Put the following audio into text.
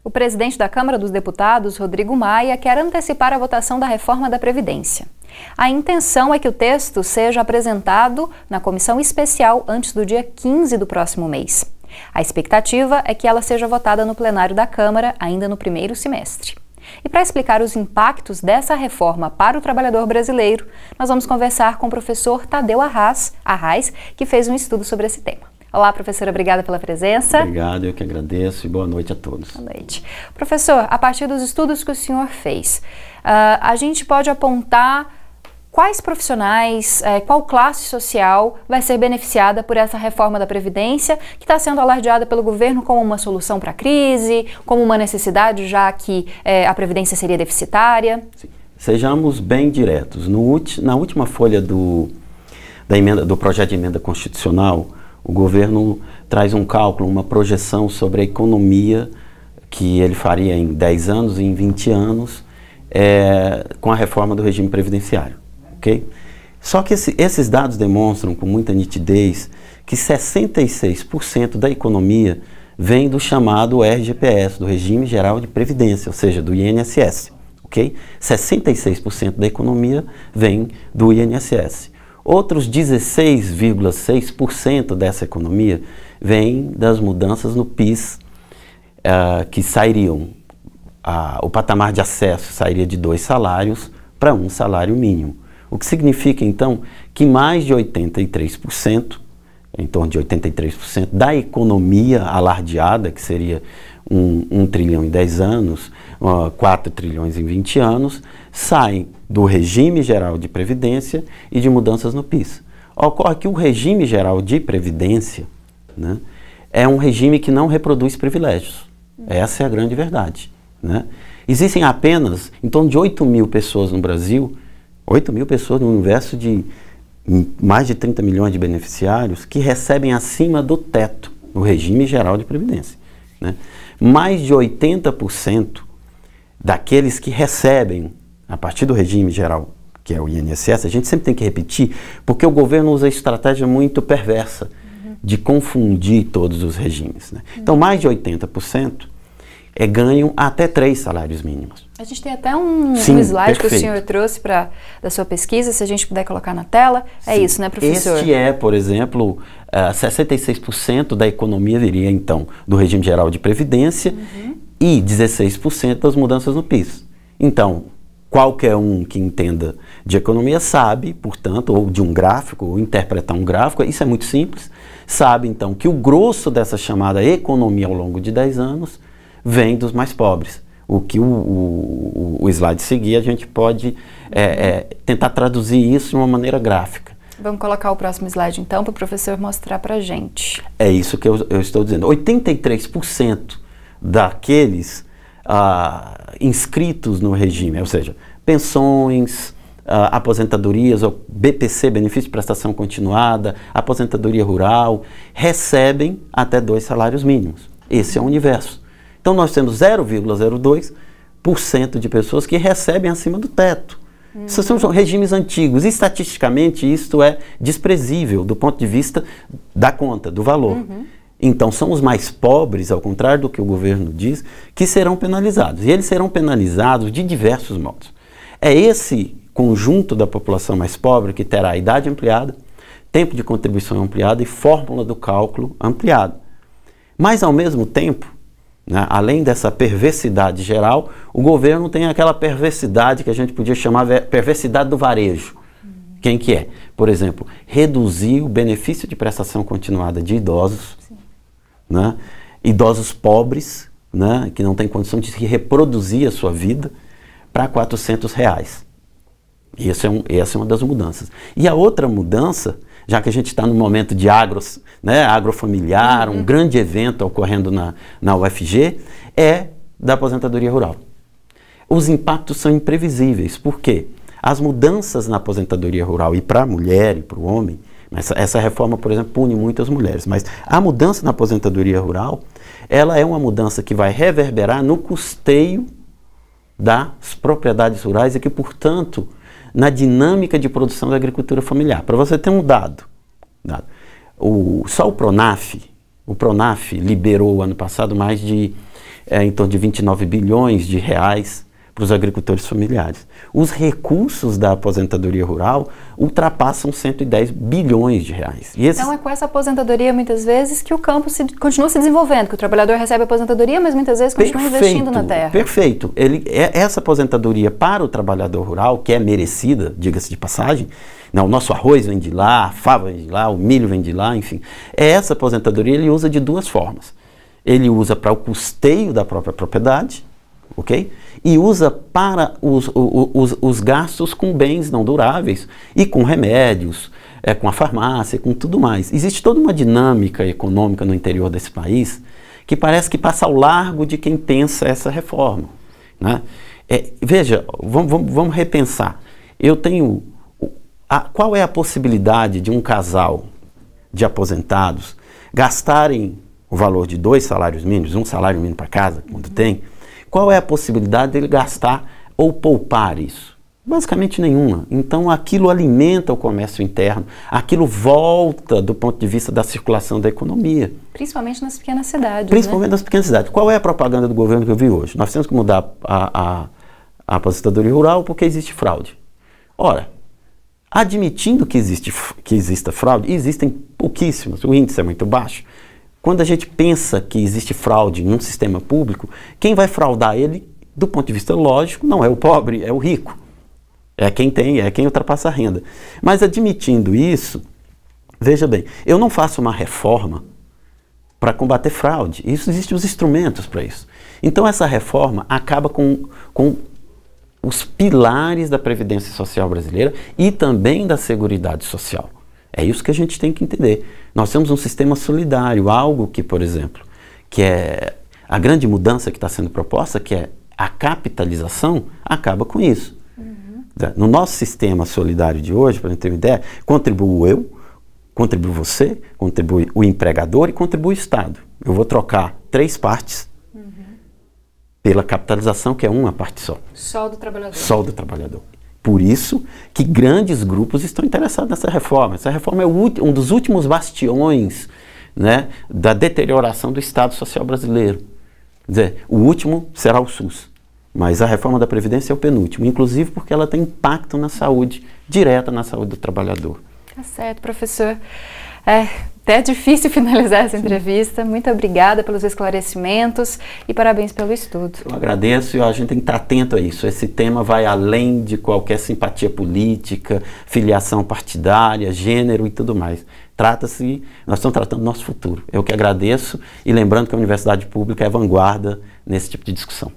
O presidente da Câmara dos Deputados, Rodrigo Maia, quer antecipar a votação da reforma da Previdência. A intenção é que o texto seja apresentado na comissão especial antes do dia 15 do próximo mês. A expectativa é que ela seja votada no plenário da Câmara ainda no primeiro semestre. E para explicar os impactos dessa reforma para o trabalhador brasileiro, nós vamos conversar com o professor Tadeu Arraes, que fez um estudo sobre esse tema. Olá, professora, obrigada pela presença. Obrigado, eu que agradeço e boa noite a todos. Boa noite. Professor, a partir dos estudos que o senhor fez, a gente pode apontar quais profissionais, qual classe social vai ser beneficiada por essa reforma da Previdência, que está sendo alardeada pelo governo como uma solução para a crise, como uma necessidade, já que a Previdência seria deficitária? Sim. Sejamos bem diretos. Na última folha do projeto de emenda constitucional, o governo traz um cálculo, uma projeção sobre a economia que ele faria em 10 anos e em 20 anos com a reforma do regime previdenciário. Okay? Só que esses dados demonstram com muita nitidez que 66% da economia vem do chamado RGPS, do Regime Geral de Previdência, ou seja, do INSS. Okay? 66% da economia vem do INSS. Outros 16,6% dessa economia vem das mudanças no PIS, que sairiam, o patamar de acesso sairia de 2 salários para 1 salário mínimo. O que significa, então, que mais de 83%, em torno de 83% da economia alardeada, que seria 1 trilhão em 10 anos, 4 trilhões em 20 anos, saem do regime geral de previdência e de mudanças no PIS. Ocorre que o regime geral de previdência, né, é um regime que não reproduz privilégios. Essa é a grande verdade. Né? Existem apenas em torno de 8 mil pessoas no Brasil, 8 mil pessoas no universo de mais de 30 milhões de beneficiários que recebem acima do teto no regime geral de previdência. Né? Mais de 80% daqueles que recebem a partir do regime geral, que é o INSS, a gente sempre tem que repetir, porque o governo usa estratégia muito perversa de confundir todos os regimes. Né? Então, mais de 80% ganham até 3 salários mínimos. A gente tem até um slide que o senhor trouxe da sua pesquisa, se a gente puder colocar na tela. É Sim. Isso, né, professor? Este por exemplo, 66% da economia viria, então, do regime geral de previdência e 16% das mudanças no PIS. Então, qualquer um que entenda de economia sabe, portanto, ou de um gráfico, ou interpretar um gráfico, isso é muito simples, sabe, então, que o grosso dessa chamada economia ao longo de 10 anos vem dos mais pobres. O que o slide seguir, a gente pode tentar traduzir isso de uma maneira gráfica. Vamos colocar o próximo slide, então, para o professor mostrar para a gente. É isso que eu estou dizendo. 83% daqueles inscritos no regime, ou seja, pensões, aposentadorias, ou BPC, benefício de prestação continuada, aposentadoria rural, recebem até 2 salários mínimos. Esse é o universo. Então nós temos 0,02% de pessoas que recebem acima do teto. Esses são regimes antigos. E, estatisticamente, isto é desprezível do ponto de vista da conta, do valor. Então, são os mais pobres, ao contrário do que o governo diz, que serão penalizados. E eles serão penalizados de diversos modos. É esse conjunto da população mais pobre que terá a idade ampliada, tempo de contribuição ampliado e fórmula do cálculo ampliado. Mas, ao mesmo tempo, né, além dessa perversidade geral, o governo tem aquela perversidade que a gente podia chamar perversidade do varejo. Quem que é? Por exemplo, reduzir o benefício de prestação continuada de idosos, né, idosos pobres, né, que não têm condição de reproduzir a sua vida, para R$400. Essa é uma das mudanças. E a outra mudança, já que a gente está no momento de agrofamiliar, um grande evento ocorrendo na UFG, é da aposentadoria rural. Os impactos são imprevisíveis, porque as mudanças na aposentadoria rural e para a mulher e para o homem, essa reforma, por exemplo, pune muito as mulheres, mas a mudança na aposentadoria rural, ela é uma mudança que vai reverberar no custeio das propriedades rurais e que, portanto, na dinâmica de produção da agricultura familiar. Para você ter um dado, só o Pronaf liberou ano passado mais de em torno de 29 bilhões de reais para os agricultores familiares. Os recursos da aposentadoria rural ultrapassam 110 bilhões de reais. E Então é com essa aposentadoria, muitas vezes, que o campo continua se desenvolvendo, que o trabalhador recebe a aposentadoria, mas muitas vezes continua investindo na terra. Perfeito. Essa aposentadoria para o trabalhador rural, que é merecida, diga-se de passagem, não, o nosso arroz vem de lá, a fava vem de lá, o milho vem de lá, enfim. Essa aposentadoria ele usa de duas formas. Ele usa para o custeio da própria propriedade, ok? E usa para os gastos com bens não duráveis e com remédios, com a farmácia, com tudo mais. Existe toda uma dinâmica econômica no interior desse país que parece que passa ao largo de quem pensa essa reforma, né? Veja, vamos repensar. Eu tenho... qual é a possibilidade de um casal de aposentados gastarem o valor de 2 salários mínimos, um salário mínimo para casa, quando tem? Qual é a possibilidade dele gastar ou poupar isso? Basicamente nenhuma. Então aquilo alimenta o comércio interno, aquilo volta do ponto de vista da circulação da economia. Principalmente nas pequenas cidades. Principalmente nas pequenas cidades. Qual é a propaganda do governo que eu vi hoje? Nós temos que mudar a aposentadoria rural porque existe fraude. Ora, admitindo que exista fraude, existem pouquíssimas, o índice é muito baixo. Quando a gente pensa que existe fraude num sistema público, quem vai fraudar ele, do ponto de vista lógico, não é o pobre, é o rico. É quem tem, é quem ultrapassa a renda. Mas admitindo isso, veja bem, eu não faço uma reforma para combater fraude. Existem os instrumentos para isso. Então essa reforma acaba com os pilares da Previdência Social brasileira e também da Seguridade Social. É isso que a gente tem que entender. Nós temos um sistema solidário, algo que, por exemplo, que é a grande mudança que está sendo proposta, que é a capitalização, acaba com isso. No nosso sistema solidário de hoje, para a gente ter uma ideia, contribuo eu, contribui você, contribui o empregador e contribui o Estado. Eu vou trocar 3 partes pela capitalização, que é uma parte só. Só do trabalhador. Só do trabalhador. Por isso que grandes grupos estão interessados nessa reforma. Essa reforma é um dos últimos bastiões, né, da deterioração do Estado Social brasileiro. Quer dizer, o último será o SUS, mas a reforma da Previdência é o penúltimo, inclusive porque ela tem impacto na saúde, direta na saúde do trabalhador. Tá certo, professor. Até difícil finalizar essa entrevista. Muito obrigada pelos esclarecimentos e parabéns pelo estudo. Eu agradeço e a gente tem que estar atento a isso. Esse tema vai além de qualquer simpatia política, filiação partidária, gênero e tudo mais. Nós estamos tratando do nosso futuro. Eu que agradeço e lembrando que a universidade pública é vanguarda nesse tipo de discussão.